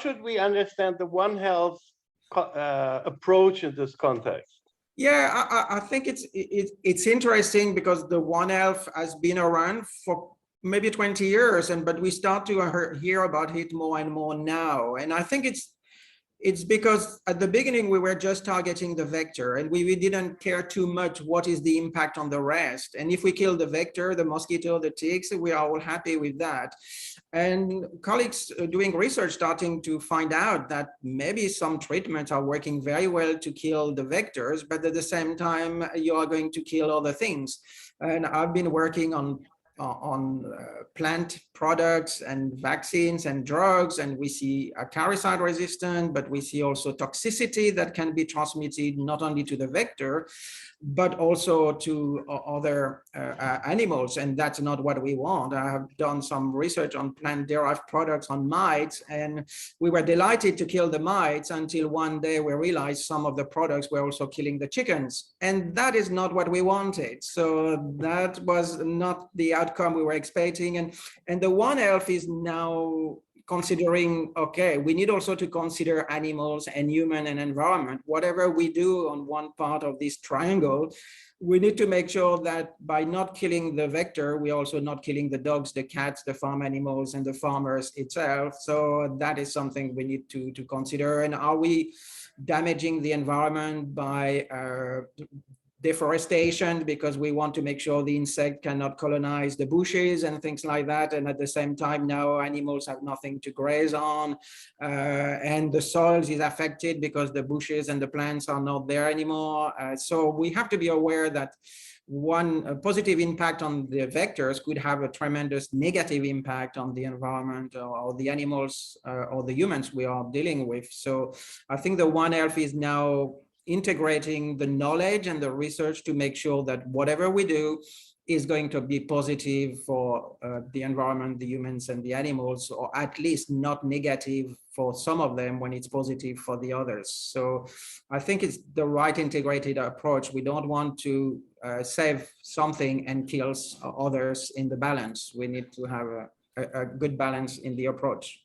should we understand the One Health approach in this context? Yeah, I think it's interesting because the One Health has been around for maybe 20 years, but we start to hear about it more and more now. And I think it's because at the beginning we were just targeting the vector, and we didn't care too much what is the impact on the rest. And if we kill the vector, the mosquito, the ticks, we are all happy with that. And colleagues doing research starting to find out that maybe some treatments are working very well to kill the vectors, but at the same time, you are going to kill other things. And I've been working on plant products and vaccines and drugs, and we see acaricide resistance, but we see also toxicity that can be transmitted not only to the vector, but also to other animals, and that's not what we want. I have done some research on plant-derived products on mites, and we were delighted to kill the mites until one day we realized some of the products were also killing the chickens, and that is not what we wanted. So that was not the outcome we were expecting, and the One Health is now considering, okay, we need also to consider animals and human and environment. Whatever we do on one part of this triangle, we need to make sure that by not killing the vector, we're also not killing the dogs, the cats, the farm animals, and the farmers itself. So that is something we need to consider. And are we damaging the environment by deforestation because we want to make sure the insect cannot colonize the bushes and things like that, and at the same time now animals have nothing to graze on, and the soils is affected because the bushes and the plants are not there anymore. So we have to be aware that one positive impact on the vectors could have a tremendous negative impact on the environment or the animals or the humans we are dealing with. So I think the One Health is now integrating the knowledge and the research to make sure that whatever we do is going to be positive for the environment, the humans and the animals, or at least not negative for some of them when it's positive for the others. So I think it's the right integrated approach. We don't want to save something and kill others in the balance. We need to have a good balance in the approach.